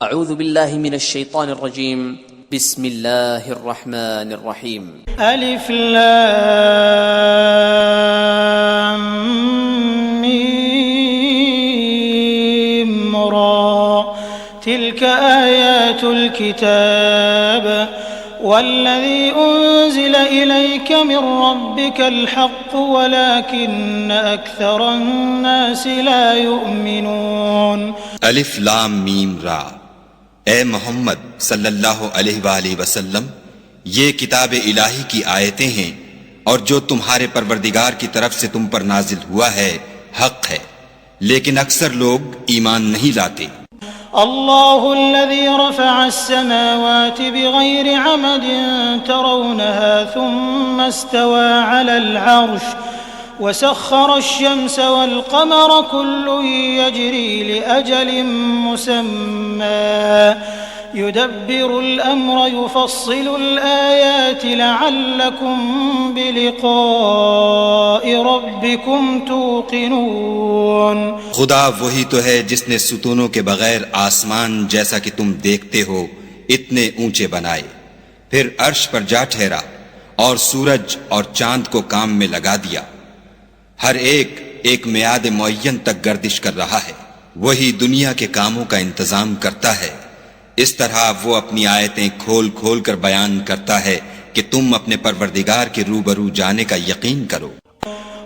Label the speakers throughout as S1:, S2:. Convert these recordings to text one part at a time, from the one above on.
S1: اعوذ باللہ من الشیطان الرجیم بسم اللہ الرحمن الرحیم
S2: الف لام میم را تلك آیات الكتاب والذي أنزل إليك من ربك الحق ولكن أكثر الناس لا يؤمنون
S3: الف لام میم را، اے محمد صلی اللہ علیہ وآلہ وسلم، یہ کتاب الہی کی آیتیں ہیں اور جو تمہارے پروردگار کی طرف سے تم پر نازل ہوا ہے حق ہے، لیکن اکثر لوگ ایمان نہیں لاتے۔
S2: اللہ الذي رفع السماوات بغير عمد ترونها ثم استوى على العرش وسخر الشمس والقمر كل يجري لأجل مسمى يدبر الأمر يفصل الآيات لعلكم بلقاء ربكم توقنون۔
S3: خدا وہی تو ہے جس نے ستونوں کے بغیر آسمان جیسا کہ تم دیکھتے ہو اتنے اونچے بنائے، پھر عرش پر جا ٹھہرا اور سورج اور چاند کو کام میں لگا دیا، ہر ایک میعاد معین تک گردش کر رہا ہے، وہی دنیا کے کاموں کا انتظام کرتا ہے۔ اس طرح وہ اپنی آیتیں کھول کھول کر بیان کرتا ہے کہ تم اپنے پروردگار کے روبرو جانے کا یقین کرو۔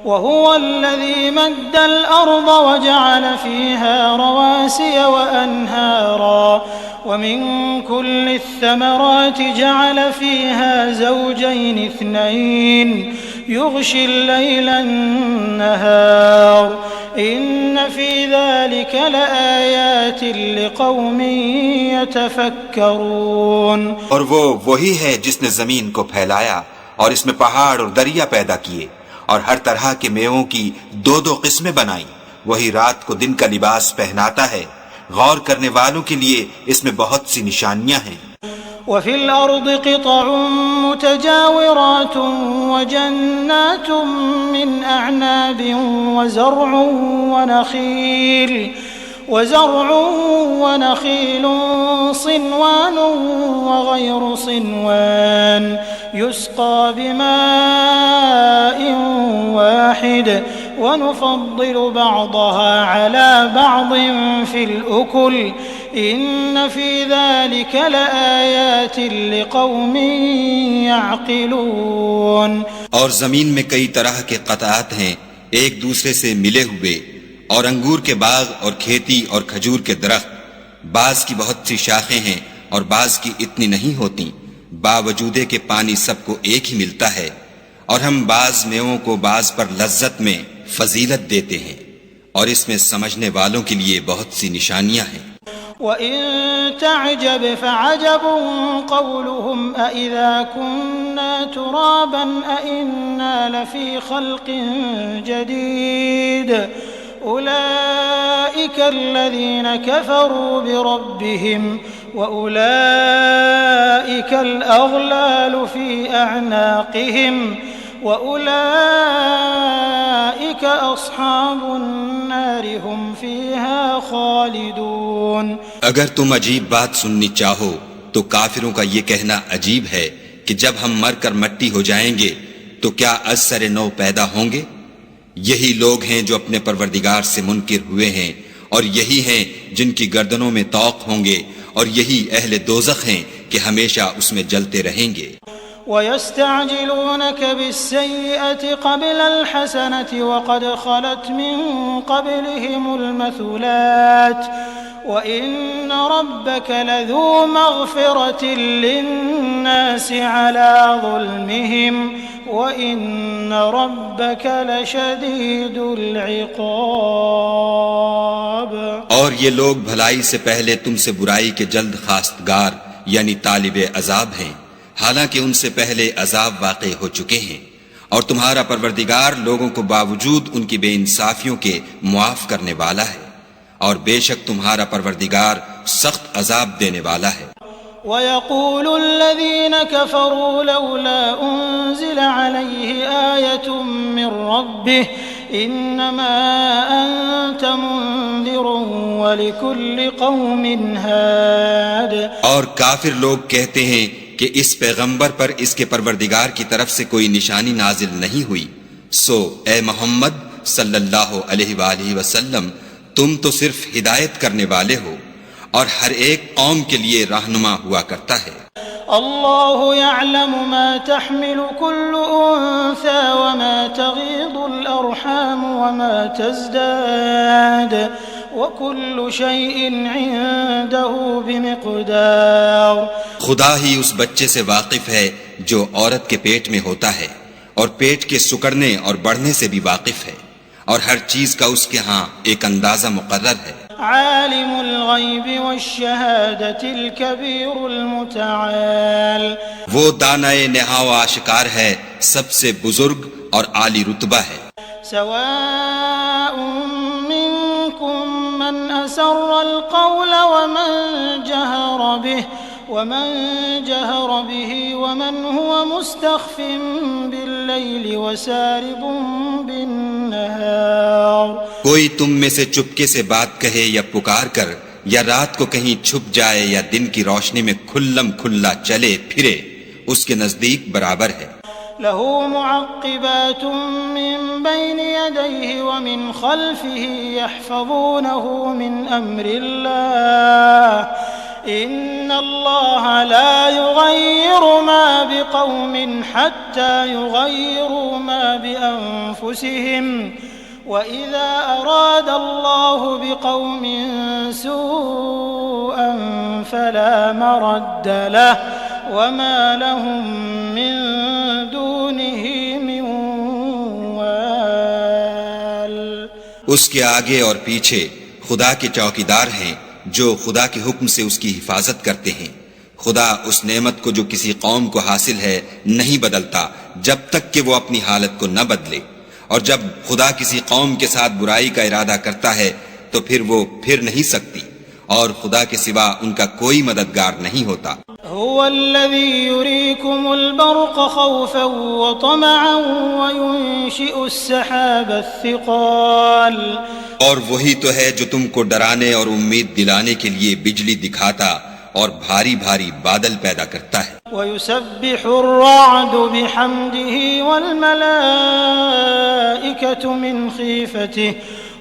S2: وهو الذي مد الأرض وجعل فيها رواسي وأنهارا ومن كل الثمرات جعل فيها زوجين اثنين يغشي الليل النهار إن في ذلك لآيات لقوم يتفكرون۔
S3: اور وہ وہی ہے جس نے زمین کو پھیلایا اور اس میں پہاڑ اور دریا پیدا کیے اور ہر طرح کے میووں کی دو قسمیں بنائیں، وہی رات کو دن کا لباس پہناتا ہے، غور کرنے والوں کے لیے اس میں بہت سی نشانیاں ہیں۔
S2: وفي الأرض قطع متجاورات وجنات من أعناب وزرع ونخيل صنوان وغير صنوان يسقى بماء واحد ونفضل بعضها على بعض في الأكل إن في ذلك لآيات لقوم يعقلون۔
S3: اور زمین میں کئی طرح کے قطعات ہیں ایک دوسرے سے ملے ہوئے، اور انگور کے باغ اور کھیتی اور کھجور کے درخت، بعض کی بہت سی شاخیں ہیں اور بعض کی اتنی نہیں ہوتی، باوجود کہ پانی سب کو ایک ہی ملتا ہے، اور ہم بعض میووں کو بعض پر لذت میں فضیلت دیتے ہیں، اور اس میں سمجھنے والوں کے لیے بہت سی نشانیاں ہیں۔
S2: وَإِن تَعْجَبْ فَعَجَبٌ قَوْلُهُمْ أَإِذَا كُنَّا تُرَابًا أَإِنَّا لَفِي خَلْقٍ جَدِيدٍ أُولَئِكَ الَّذِينَ كَفَرُوا بِرَبِّهِمْ وَأُولَئِكَ الْأَغْلَالُ فِي أَعْنَاقِهِمْ وَأُولَئِكَ أَصْحَابُ النَّارِ هُمْ فِيهَا خَالِدُونَ۔
S3: اگر تم عجیب بات سننی چاہو تو کافروں کا یہ کہنا عجیب ہے کہ جب ہم مر کر مٹی ہو جائیں گے تو کیا از سر نو پیدا ہوں گے؟ یہی لوگ ہیں جو اپنے پروردگار سے منکر ہوئے ہیں، اور یہی ہیں جن کی گردنوں میں طوق ہوں گے، اور یہی اہل دوزخ ہیں کہ ہمیشہ اس میں جلتے رہیں گے۔
S2: وَيَسْتَعْجِلُونَكَ بِالسَّيِّئَةِ قَبْلَ الْحَسَنَةِ وَقَدْ خَلَتْ مِن قَبْلِهِمُ الْمَثُلَاتُ وَإِنَّ رَبَّكَ لَذُو مَغْفِرَةٍ لِلنَّاسِ عَلَى ظُلْمِهِمْ وَإِنَّ رَبَّكَ لَشَدِيدُ الْعِقَابِ۔
S3: اور یہ لوگ بھلائی سے پہلے تم سے برائی کے جلد خواستگار یعنی طالب عذاب ہیں، حالانکہ ان سے پہلے عذاب واقع ہو چکے ہیں، اور تمہارا پروردگار لوگوں کو باوجود ان کی بے انصافیوں کے معاف کرنے والا ہے، اور بے شک تمہارا پروردگار سخت عذاب دینے والا ہے۔
S2: وَيَقُولُ الَّذِينَ كَفَرُوا لَوْلَا أُنزِلَ عَلَيْهِ آيَةٌ مِّن رَّبِّهِ إنما أنت منذر ولكل قوم هاد.
S3: اور کافر لوگ کہتے ہیں کہ اس پیغمبر پر اس کے پروردگار کی طرف سے کوئی نشانی نازل نہیں ہوئی، سو اے محمد صلی اللہ علیہ وآلہ وسلم تم تو صرف ہدایت کرنے والے ہو اور ہر ایک قوم کے لیے رہنما ہوا کرتا ہے.
S2: اللہ يعلم ما تحمل كل انثى وما تغيض الارحام وما تزداد وكل شيء عنده بمقدار.
S3: خدا ہی اس بچے سے واقف ہے جو عورت کے پیٹ میں ہوتا ہے اور پیٹ کے سکڑنے اور بڑھنے سے بھی واقف ہے، اور ہر چیز کا اس کے ہاں ایک اندازہ مقرر ہے.
S2: عالم الغیب والشہادة الکبیر المتعال.
S3: وہ دانائے نہا و آشکار ہے، سب سے بزرگ اور عالی رتبہ ہے.
S2: سواء منکم من اسر القول ومن جهر به ومن هو مستخف بالليل وسارب بالنهار.
S3: کوئی تم میں سے چپکے سے بات کہے یا پکار کر، یا رات کو کہیں چھپ جائے یا دن کی روشنی میں کھلم کھلا چلے پھرے، اس کے نزدیک برابر ہے.
S2: له معقبات من بين يديه ومن خلفه يحفظونه من أمر الله إن الله لا يغير ما بقوم حتى يغيروا ما بأنفسهم وإذا أراد الله بقوم سوءا فلا مرد له وما لهم من دونه من وال.
S3: اس کے آگے اور پیچھے خدا کے چوکیدار ہیں جو خدا کے حکم سے اس کی حفاظت کرتے ہیں. خدا اس نعمت کو جو کسی قوم کو حاصل ہے نہیں بدلتا جب تک کہ وہ اپنی حالت کو نہ بدلے، اور جب خدا کسی قوم کے ساتھ برائی کا ارادہ کرتا ہے تو پھر وہ پھر نہیں سکتی، اور خدا کے سوا ان کا کوئی مددگار نہیں ہوتا.
S2: هو الذي يريكم البرق خوفا وطمعا وينشئ السحاب الثقال.
S3: اور وہی تو ہے جو تم کو ڈرانے اور امید دلانے کے لیے بجلی دکھاتا اور بھاری بھاری بادل پیدا کرتا ہے.
S2: ويسبح الرعد بحمده والملائكة من خيفته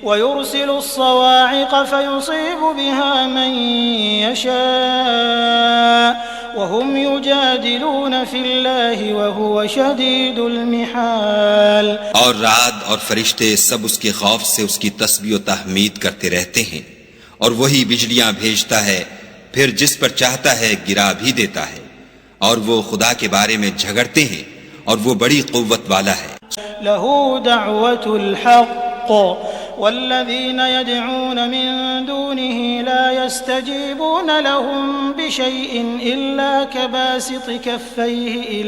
S2: ويرسل الصواعق فيصيب بها من يشاء وهم يجادلون في الله وهو شديد المحال.
S3: اور رعد اور فرشتے سب اس کے خوف سے اس کی تسبیح و تحمید کرتے رہتے ہیں، اور وہی بجلیاں بھیجتا ہے، پھر جس پر چاہتا ہے گرا بھی دیتا ہے، اور وہ خدا کے بارے میں جھگڑتے ہیں، اور وہ بڑی قوت والا ہے.
S2: له دعوة الحق والذين يدعون من دونه لا يستجيبون لهم بشيء إلا كباسط كفيه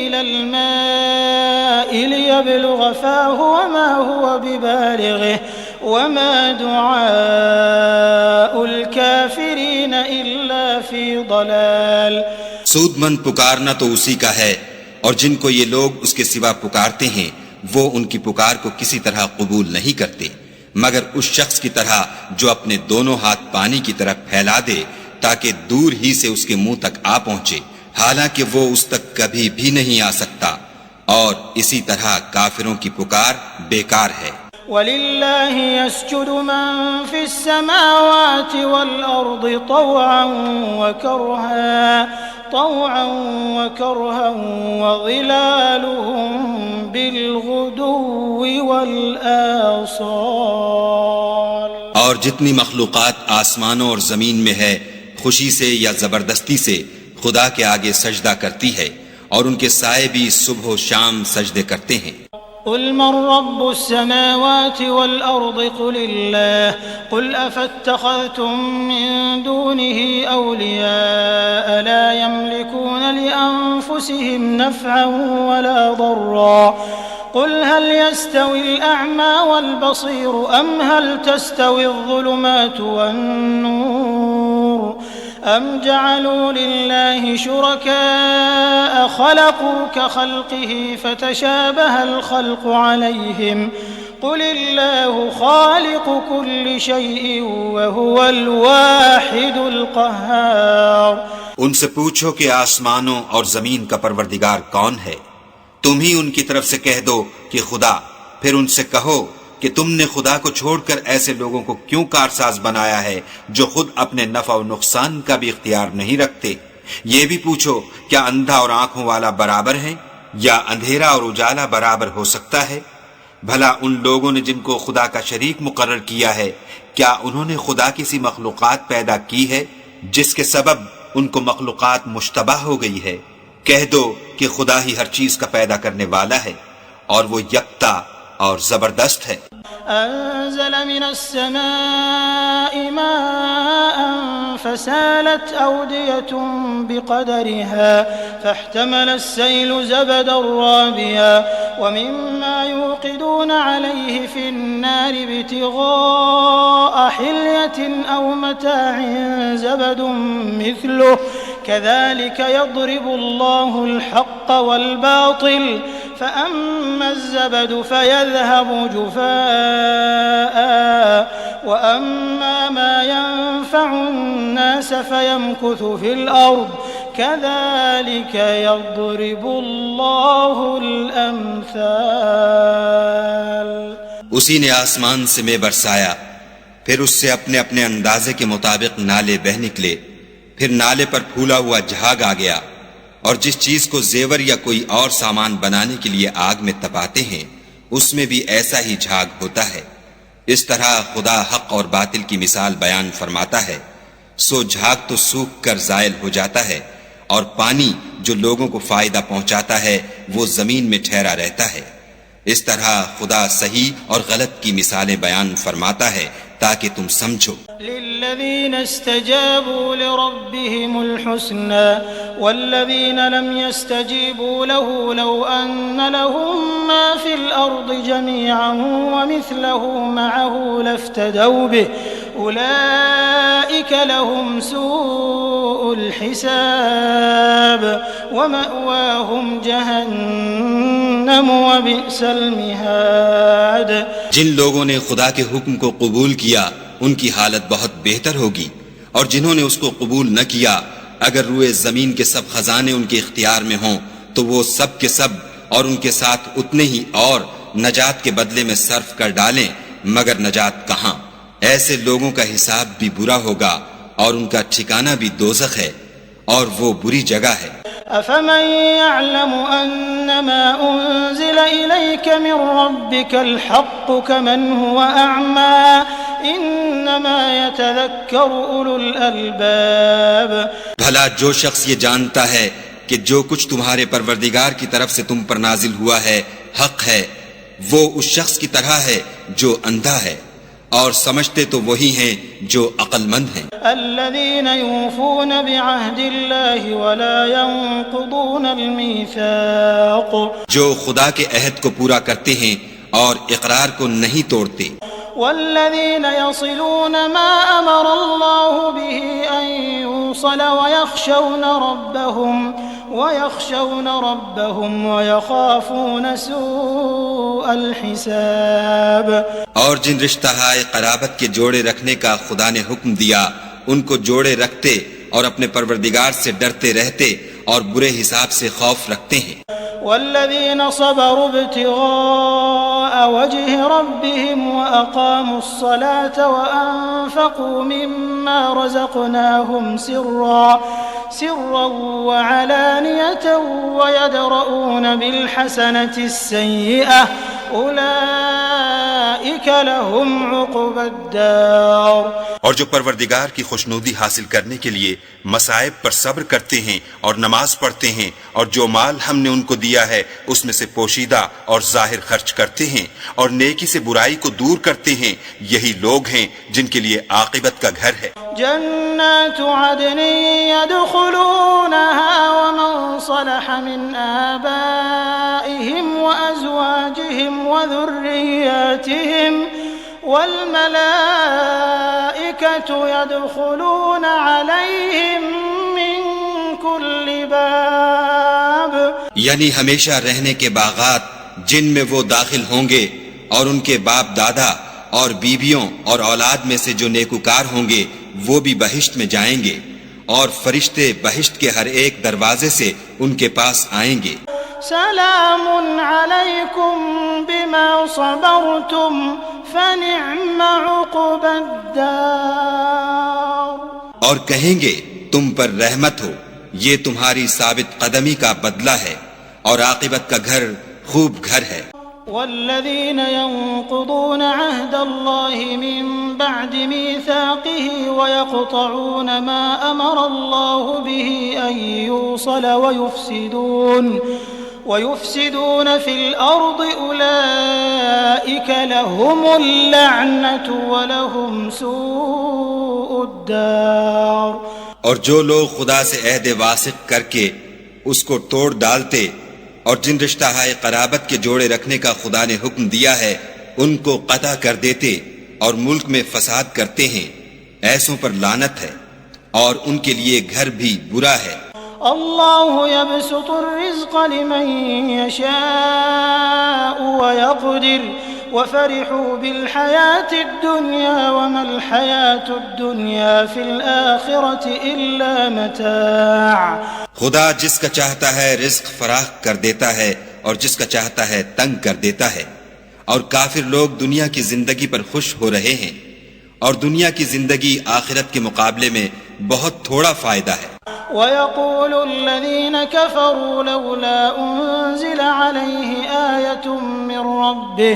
S2: إلى الماء ليبلغ فاه وما هو ببالغه وما دعاء الكافرين إلا في ضلال.
S3: سود مند پکارنا تو اسی کا ہے، اور جن کو یہ لوگ اس کے سوا پکارتے ہیں وہ ان کی پکار کو کسی طرح قبول نہیں کرتے مگر اس شخص کی طرح جو اپنے دونوں ہاتھ پانی کی طرف پھیلا دے تاکہ دور ہی سے اس کے منہ تک آ پہنچے، حالانکہ وہ اس تک کبھی بھی نہیں آ سکتا، اور اسی طرح کافروں کی پکار بیکار ہے.
S2: وَلِلَّهِ يَسْجُدُ مَن فِي السَّمَاوَاتِ وَالْأَرْضِ طَوْعًا وَكَرْهًا وَظِلَالُهُم بِالْغُدُوِّ وَالْآصَالِ.
S3: اور جتنی مخلوقات آسمانوں اور زمین میں ہے خوشی سے یا زبردستی سے خدا کے آگے سجدہ کرتی ہے، اور ان کے سائے بھی صبح و شام سجدے کرتے ہیں.
S2: قل من رب السماوات والأرض قل الله قل أفاتخذتم من دونه أولياء لا يملكون لأنفسهم نفعا ولا ضرا قل هل يستوي الأعمى والبصير أم هل تستوي الظلمات والنور أم جعلوا لله شركاء خلقوا كخلقه فتشابه الخلق عليهم قل الله خالق كل شيء وهو الواحد القهار۔
S3: ان سے پوچھو کہ آسمانوں اور زمین کا پروردگار کون ہے؟ تم ہی ان کی طرف سے کہہ دو کہ خدا۔ پھر ان سے کہو کہ تم نے خدا کو چھوڑ کر ایسے لوگوں کو کیوں کارساز بنایا ہے جو خود اپنے نفع و نقصان کا بھی اختیار نہیں رکھتے؟ یہ بھی پوچھو کیا اندھا اور آنکھوں والا برابر ہیں یا اندھیرا اور اجالا برابر ہو سکتا ہے؟ بھلا ان لوگوں نے جن کو خدا کا شریک مقرر کیا ہے، کیا انہوں نے خدا کی سی مخلوقات پیدا کی ہے جس کے سبب ان کو مخلوقات مشتبہ ہو گئی ہے؟ کہہ دو کہ خدا ہی ہر چیز کا پیدا کرنے والا ہے اور وہ یکتا اور زبردست ہے۔
S2: أنزل من السماء ماء فسالت أودية بقدرها فاحتمل السيل زبدا رابيا ومما يوقدون عليه في النار ابتغاء حلية أو متاع زبد مثله كذلك يضرب الله الحق والباطل فأما الزبد فيذهب جفاء وأما ما ينفع الناس فيمكث في الأرض كذلك يضرب الله الأمثال۔
S3: اسی نے آسمان سے میں برسایا، پھر اس سے اپنے اپنے اندازے کے مطابق نالے بہ نکلے، پھر نالے پر پھولا ہوا جھاگ آ گیا، اور جس چیز کو زیور یا کوئی اور سامان بنانے کے لیے آگ میں تپاتے ہیں اس میں بھی ایسا ہی جھاگ ہوتا ہے۔ اس طرح خدا حق اور باطل کی مثال بیان فرماتا ہے، سو جھاگ تو سوکھ کر زائل ہو جاتا ہے، اور پانی جو لوگوں کو فائدہ پہنچاتا ہے وہ زمین میں ٹھہرا رہتا ہے۔ اس طرح خدا صحیح اور غلط کی مثالیں بیان فرماتا ہے تاکہ تم سمجھو۔
S2: للذين استجابوا لربهم الحسنى والذين لم يستجيبوا له لو أن لهم ما في الأرض جميعا ومثله معه لافتدوا به أولئك لهم سوء الحساب ومأواهم جهنم وبئس المهاد۔
S3: جن لوگوں نے خدا کے حکم کو قبول کیا ان کی حالت بہت بہتر ہوگی، اور جنہوں نے اس کو قبول نہ کیا اگر روئے زمین کے سب خزانے ان کے اختیار میں ہوں تو وہ سب کے سب اور ان کے ساتھ اتنے ہی اور نجات کے بدلے میں صرف کر ڈالیں، مگر نجات کہاں؟ ایسے لوگوں کا حساب بھی برا ہوگا اور ان کا ٹھکانہ بھی دوزخ ہے، اور وہ بری جگہ ہے۔
S2: أفمن يعلم أنما أنزل إليك من ربك الحق كمن هو أعمى إنما يتذكر أولو الألباب۔
S3: بھلا جو شخص یہ جانتا ہے کہ جو کچھ تمہارے پروردگار کی طرف سے تم پر نازل ہوا ہے حق ہے، وہ اس شخص کی طرح ہے جو اندھا ہے، اور سمجھتے تو وہی ہیں جو عقل مند ہیں۔
S2: الذين يوفون بعهد الله ولا ينقضون الميثاق،
S3: جو خدا کے عہد کو پورا کرتے ہیں اور اقرار کو نہیں توڑتے۔
S2: والذين يصلون ما أمر الله به أن يوصل ويخشون ربهم ويخافون سوء الحساب۔
S3: اور جن رشتہ ہائے قرابت کے جوڑے رکھنے کا خدا نے حکم دیا ان کو جوڑے رکھتے اور اپنے پروردگار سے ڈرتے رہتے اور برے حساب سے خوف رکھتے ہیں۔
S2: والذين صبروا ابتغاء وجه ربهم وأقاموا الصلاة وأنفقوا مما رزقناهم سرا وعلانية ويدرؤون بالحسنة السيئة أولئك لهم عقبى الدار۔
S3: اور جو پروردگار کی خوشنودی حاصل کرنے کے لیے مصائب پر صبر کرتے ہیں اور نماز پڑھتے ہیں، اور جو مال ہم نے ان کو دیا ہے اس میں سے پوشیدہ اور ظاہر خرچ کرتے ہیں، اور نیکی سے برائی کو دور کرتے ہیں، یہی لوگ ہیں جن کے لیے عاقبت کا گھر ہے۔
S2: جنات عدن يدخلونها ومن صلح من آبائهم وأزواجهم وذرياتهم والملائكة يدخلون عليهم من كل باب
S3: یعنی ہمیشہ رہنے کے باغات جن میں وہ داخل ہوں گے، اور ان کے باپ دادا اور بیویوں اور اولاد میں سے جو نیکوکار ہوں گے وہ بھی بہشت میں جائیں گے، اور فرشتے بہشت کے ہر ایک دروازے سے ان کے پاس آئیں گے۔
S2: سلام علیکم بما صبرتم فنعم عقب الدار،
S3: اور کہیں گے تم پر رحمت ہو، یہ تمہاری ثابت قدمی کا بدلہ ہے، اور عاقبت کا گھر خوب گھر ہے۔
S2: والذين ينقضون عهد الله من بعد ميثاقه ويقطعون ما أمر الله به أن يوصل ويفسدون في الأرض أولئك لهم اللعنة ولهم سوء الدار۔
S3: اور جو لوگ خدا سے عہد واثق کر کے اس کو توڑ ڈالتے اور جن رشتہ ہائے قرابت کے جوڑے رکھنے کا خدا نے حکم دیا ہے ان کو قطع کر دیتے اور ملک میں فساد کرتے ہیں، ایسوں پر لعنت ہے اور ان کے لیے گھر بھی برا ہے۔
S2: اللہ یبسط الرزق لمن یشاء ویقدر وفرحوا بالحیاة الدنیا وما الحیاة الدنیا فی الآخرة الا متاع۔
S3: خدا جس کا چاہتا ہے رزق فراخ کر دیتا ہے اور جس کا چاہتا ہے تنگ کر دیتا ہے، اور کافر لوگ دنیا کی زندگی پر خوش ہو رہے ہیں، اور دنیا کی زندگی آخرت کے مقابلے میں بہت تھوڑا فائدہ ہے۔
S2: وَيَقُولُ الَّذِينَ كَفَرُوا لَوْلَا أُنزِلَ عَلَيْهِ آيَةٌ مِّن رَّبِّهِ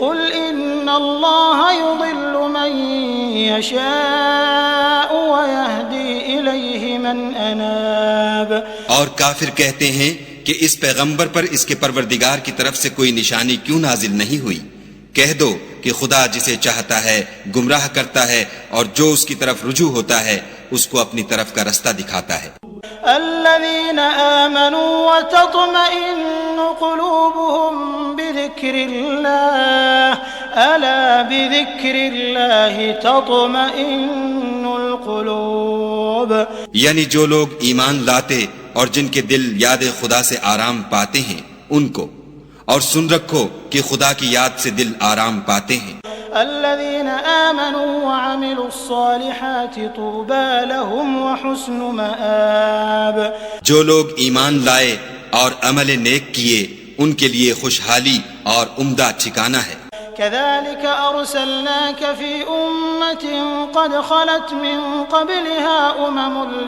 S2: قُلْ إِنَّ اللَّهَ يُضِلُّ مَن يَشَاءُ وَيَهْدِي إِلَيْهِ مَنْ أَنَابَ۔
S3: اور کافر کہتے ہیں کہ اس پیغمبر پر اس کے پروردگار کی طرف سے کوئی نشانی کیوں نازل نہیں ہوئی؟ کہہ دو کہ خدا جسے چاہتا ہے گمراہ کرتا ہے، اور جو اس کی طرف رجوع ہوتا ہے اس کو اپنی طرف کا رستہ دکھاتا ہے۔
S2: الذين آمنوا وتطمئن قلوبهم بذكر الله ألا بذكر الله تطمئن القلوب۔
S3: یعنی جو لوگ ایمان لاتے اور جن کے دل یاد خدا سے آرام پاتے ہیں ان کو، اور سن رکھو کہ خدا کی یاد سے دل آرام پاتے ہیں۔
S2: الذين آمنوا وعملوا الصالحات طوبى لهم وحسن مآب۔
S3: جو لوگ ایمان لائے اور عمل نیک کیے ان کے لیے خوشحالی اور عمدہ ٹھکانہ ہے۔
S2: كذلك أرسلناك في أمة قد خلت من قبلها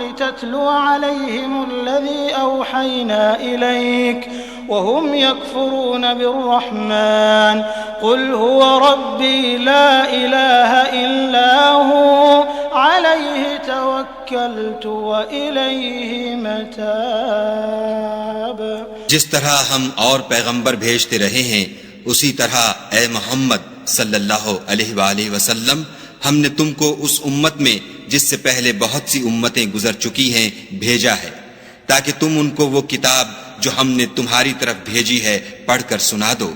S2: لتتلو عليهم الذي أوحينا إليك وهم يكفرون بالرحمن قل هو ربي لا إله إلا هو عليه توكلت وإليه متاب۔
S3: جس طرح ہم اور پیغمبر بھیجتے رہے ہیں اسی طرح اے محمد صلی اللہ علیہ وآلہ وسلم ہم نے تم کو اس امت میں جس سے پہلے بہت سی امتیں گزر چکی ہیں بھیجا ہے، تاکہ تم ان کو وہ کتاب جو ہم نے تمہاری طرف بھیجی ہے پڑھ کر سنا دو،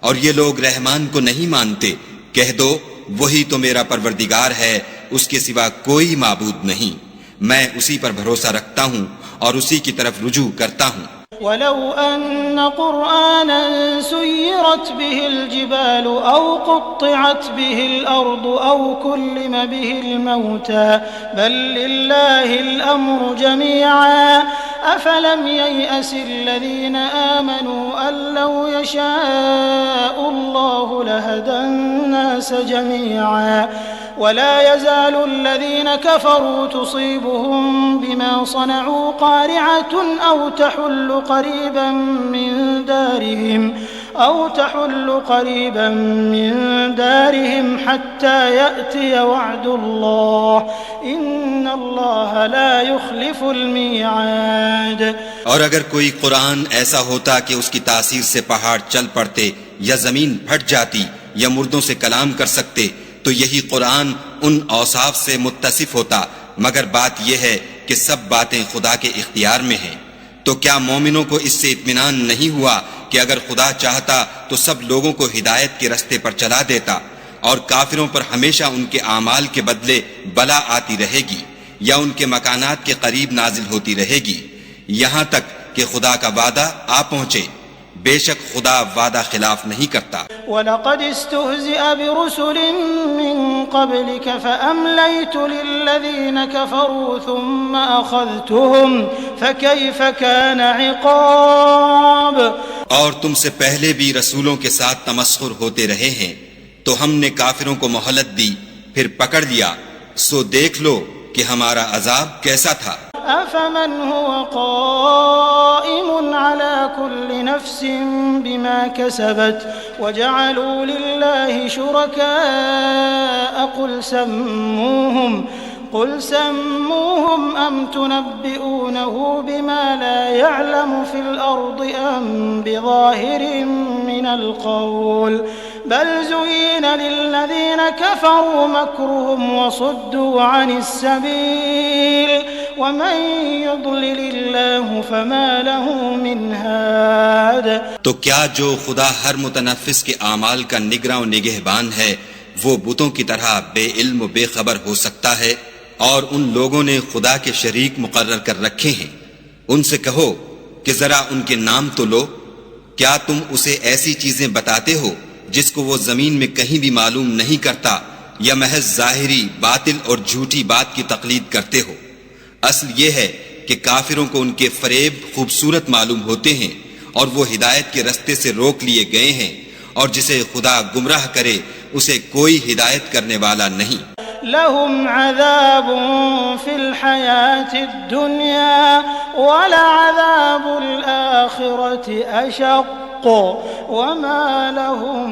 S3: اور یہ لوگ رحمان کو نہیں مانتے، کہہ دو وہی تو میرا پروردگار ہے، اس کے سوا کوئی معبود نہیں، میں اسی پر بھروسہ رکھتا ہوں اور اسی کی طرف رجوع کرتا ہوں۔
S2: ولو أن قرآنا سيرت به الجبال أو قطعت به الأرض أو كلم به الموتى بل لله الأمر جميعا أفلم ييأس الذين آمنوا أن لو يشاء الله لهدى الناس جميعا ولا يزال الذين كفروا تصيبهم بما صنعوا قارعة أو تحل قريبا من دارهم حتى يأتي وعد الله إن الله لا يخلف الميعاد۔
S3: اور اگر کوئی قرآن ایسا ہوتا کہ اس کی تاثیر سے پہاڑ چل پڑتے یا زمین پھٹ جاتی یا مردوں سے کلام کر سکتے تو یہی قرآن ان اوصاف سے متصف ہوتا، مگر بات یہ ہے کہ سب باتیں خدا کے اختیار میں ہیں۔ تو کیا مومنوں کو اس سے اطمینان نہیں ہوا کہ اگر خدا چاہتا تو سب لوگوں کو ہدایت کے رستے پر چلا دیتا اور کافروں پر ہمیشہ ان کے اعمال کے بدلے بلا آتی رہے گی یا ان کے مکانات کے قریب نازل ہوتی رہے گی، یہاں تک کہ خدا کا وعدہ آ پہنچے۔ بے شک خدا وعدہ خلاف نہیں کرتا۔
S2: وَلَقَدِ اسْتُهْزِئَ بِرُسُلٍ مِّن قَبْلِكَ فَأَمْلَيْتُ لِلَّذِينَ كَفَرُوا ثُمَّ أَخَذْتُهُمْ فَكَيْفَ كَانَ عِقَابِ۔
S3: اور تم سے پہلے بھی رسولوں کے ساتھ تمسخر ہوتے رہے ہیں، تو ہم نے کافروں کو مہلت دی، پھر پکڑ لیا، سو دیکھ لو کہ ہمارا عذاب کیسا تھا۔
S2: أَفَمَنْ هُوَ قَائِمٌ عَلَى كُلِّ نَفْسٍ بِمَا كَسَبَتْ وَجَعَلُوا لِلَّهِ شُرَكَاءَ قُلْ سَمُّوهُمْ أَمْ تُنَبِّئُونَهُ بِمَا لَا يَعْلَمُ فِي الْأَرْضِ أَمْ بِظَاهِرٍ مِّنَ الْقَوْلِ بَلْ زُيِّنَ لِلَّذِينَ كَفَرُوا مَكْرُهُمْ وَصُدُّوا عَنِ السَّبِيلِ وَمَن يُضْلِلِ اللَّهُ فَمَا لَهُ مِنْ هَادٍ۔
S3: تو کیا جو خدا ہر متنفس کے اعمال کا نگراں و نگہبان ہے وہ بتوں کی طرح بے علم و بے خبر ہو سکتا ہے؟ اور ان لوگوں نے خدا کے شریک مقرر کر رکھے ہیں، ان سے کہو کہ ذرا ان کے نام تو لو۔ کیا تم اسے ایسی چیزیں بتاتے ہو جس کو وہ زمین میں کہیں بھی معلوم نہیں کرتا، یا محض ظاہری باطل اور جھوٹی بات کی تقلید کرتے ہو؟ اصل یہ ہے کہ کافروں کو ان کے فریب خوبصورت معلوم ہوتے ہیں، اور وہ ہدایت کے رستے سے روک لیے گئے ہیں، اور جسے خدا گمراہ کرے اسے کوئی ہدایت کرنے والا نہیں۔
S2: لهم عذاب في الحياة الدنيا ولعذاب الآخرة أشق وما لهم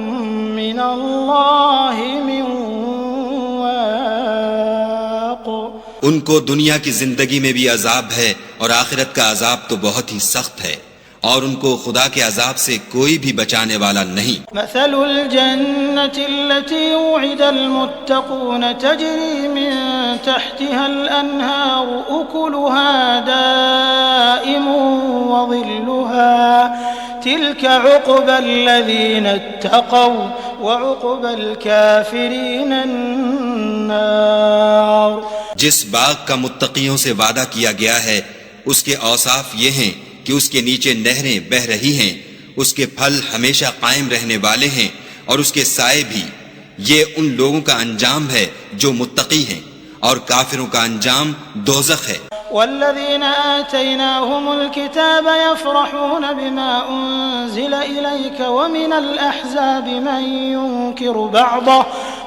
S2: من الله من واق۔
S3: ان کو دنیا کی زندگی میں بھی عذاب ہے، اور آخرت کا عذاب تو بہت ہی سخت ہے، اور ان کو خدا کے عذاب سے کوئی بھی بچانے والا نہیں۔
S2: مثل الجنة التي وعد المتقون تجري من تحتها الأنهار أكلها دائم وظلها تلك عقبى الذين اتقوا وعقبى الكافرين النار۔
S3: جس باغ کا متقیوں سے وعدہ کیا گیا ہے اس کے اوصاف یہ ہیں کہ اس کے نیچے نہریں بہہ رہی ہیں، اس کے پھل ہمیشہ قائم رہنے والے ہیں، اور اس کے سائے بھی۔ یہ ان لوگوں کا انجام ہے جو متقی ہیں، اور کافروں کا انجام دوزخ ہے۔
S2: والذين آتيناهم الكتاب يفرحون بما أنزل إليك ومن الأحزاب من ينكر بعضه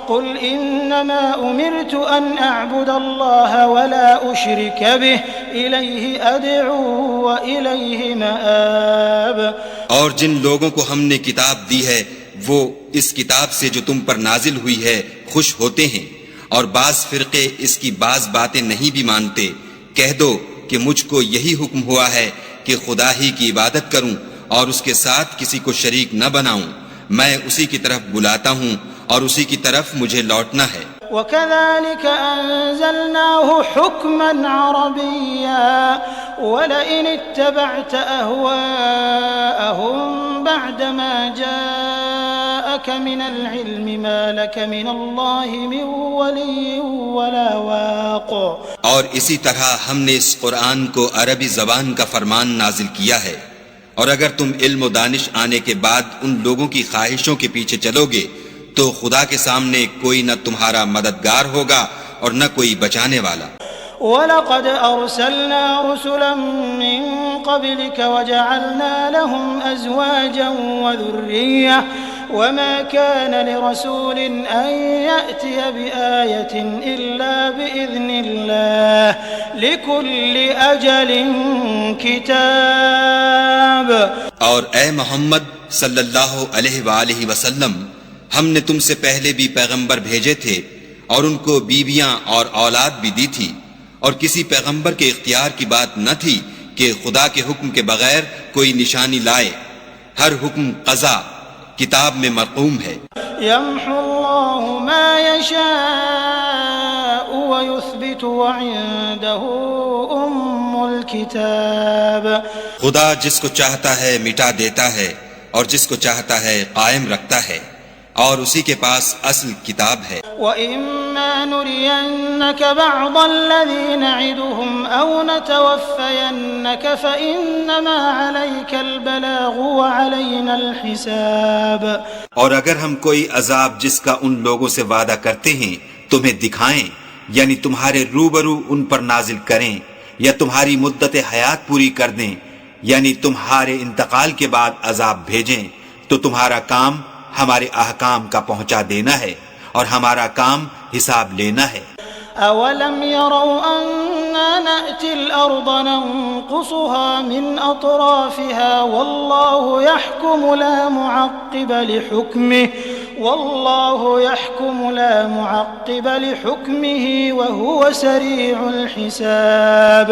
S2: قل إنما أمرت أن أعبد الله ولا أشرك به إليه أدعو وإليه مآب۔
S3: اور جن لوگوں کو ہم نے کتاب دی ہے وہ اس کتاب سے جو تم پر نازل ہوئی ہے خوش ہوتے ہیں، اور بعض فرقے اس کی بعض باتیں نہیں بھی مانتے۔ کہہ دو کہ مجھ کو یہی حکم ہوا ہے کہ خدا ہی کی عبادت کروں اور اس کے ساتھ کسی کو شریک نہ بناؤں، میں اسی کی طرف بلاتا ہوں اور اسی کی طرف مجھے لوٹنا ہے۔
S2: وَكَذَلِكَ أَنزَلْنَاهُ حُكْمًا عَرَبِيًّا وَلَئِنِ اتَّبَعْتَ أَهْوَاءَهُمْ بَعْدَمَا جَاءَكَ مِنَ الْعِلْمِ مَا لَكَ مِنَ اللَّهِ مِنْ وَلِيٍّ وَلَا وَاقٍ۔
S3: اور اسی طرح ہم نے اس قرآن کو عربی زبان کا فرمان نازل کیا ہے، اور اگر تم علم و دانش آنے کے بعد ان لوگوں کی خواہشوں کے پیچھے چلو گے تو خدا کے سامنے کوئی نہ تمہارا مددگار ہوگا اور نہ کوئی بچانے والا۔
S2: وَلَقَدْ أَرْسَلْنَا رُسُلًا مِّن قَبْلِكَ وَجَعَلْنَا لَهُمْ أَزْوَاجًا وَذُرِّيَّةً وَمَا كَانَ لِرَسُولٍ أَن يَأْتِيَ بِآيَةٍ إِلَّا بِإِذْنِ اللَّهِ لِكُلِّ أَجَلٍ كِتَابٌ۔
S3: اور اے محمد صلی اللہ علیہ وآلہ وسلم، ہم نے تم سے پہلے بھی پیغمبر بھیجے تھے، اور ان کو بیویاں اور اولاد بھی دی تھی، اور کسی پیغمبر کے اختیار کی بات نہ تھی کہ خدا کے حکم کے بغیر کوئی نشانی لائے۔ ہر حکم قضا کتاب میں مرقوم ہے۔
S2: يَمْحُو اللَّهُ مَا يَشَاءُ وَيُثْبِتُ وَعِندَهُ أُمُّ الْكِتَابِ۔
S3: خدا جس کو چاہتا ہے مٹا دیتا ہے، اور جس کو چاہتا ہے قائم رکھتا ہے، اور اسی کے پاس اصل کتاب ہے۔
S2: وَإِمَّا نُرِيَنَّكَ بَعْضَ الَّذِي نَعِدُهُمْ أَوْ نَتَوَفَّيَنَّكَ فَإِنَّمَا عَلَيْكَ الْبَلَاغُ وَعَلَيْنَا الْحِسَابُ،
S3: اور اگر ہم کوئی عذاب جس کا ان لوگوں سے وعدہ کرتے ہیں تمہیں دکھائیں، یعنی تمہارے روبرو ان پر نازل کریں، یا تمہاری مدت حیات پوری کر دیں، یعنی تمہارے انتقال کے بعد عذاب بھیجیں، تو تمہارا کام ہمارے احکام کا پہنچا دینا ہے اور ہمارا کام حساب لینا ہے۔
S2: أَوَلَمْ يَرَوْا أَنَّا نَأْتِي الْأَرْضَ نَنقُصُهَا مِنْ أَطْرَافِهَا وَاللَّهُ يَحْكُمُ لَا مُعَقِّبَ لِحُكْمِهِ وَهُوَ سَرِيعُ الْحِسَابِ۔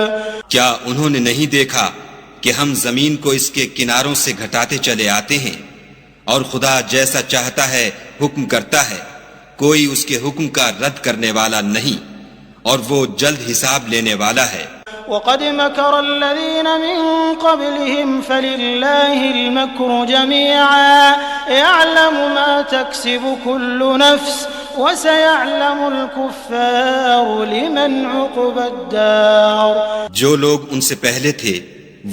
S3: کیا انہوں نے نہیں دیکھا کہ ہم زمین کو اس کے کناروں سے گھٹاتے چلے آتے ہیں، اور خدا جیسا چاہتا ہے حکم کرتا ہے، کوئی اس کے حکم کا رد کرنے والا نہیں، اور وہ جلد حساب لینے والا ہے۔
S2: وَقَدْ مَكَرَ الَّذِينَ مِن قَبْلِهِمْ فَلِلَّهِ الْمَكْرُ جَمِيعًا يَعْلَمُ مَا تَكْسِبُ كُلُّ نَفْسٍ وَسَيَعْلَمُ الْكُفَّارُ لِمَنْ عُقْبَى الدَّارِ۔
S3: جو لوگ ان سے پہلے تھے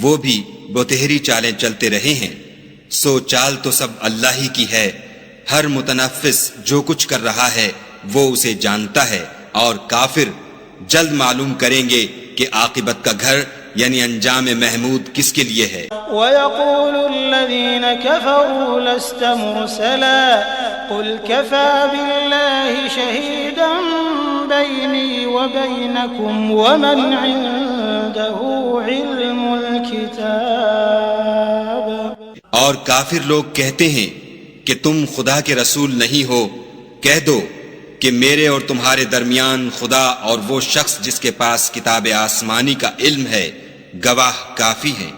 S3: وہ بھی بتہری چالیں چلتے رہے ہیں، سو چال تو سب اللہ ہی کی ہے، ہر متنفس جو کچھ کر رہا ہے وہ اسے جانتا ہے، اور کافر جلد معلوم کریں گے کہ عاقبت کا گھر یعنی انجام محمود کس کے لیے ہے۔
S2: وَيَقُولُ الَّذِينَ كَفَرُوا لَسْتَ مُرْسَلًا قُلْ كَفَى بِاللَّهِ شَهِيدًا بَيْنِي وَبَيْنَكُمْ وَمَنْ عِندَهُ عِلْمُ الْكِتَابِ۔
S3: اور کافر لوگ کہتے ہیں کہ تم خدا کے رسول نہیں ہو، کہہ دو کہ میرے اور تمہارے درمیان خدا اور وہ شخص جس کے پاس کتاب آسمانی کا علم ہے گواہ کافی ہیں۔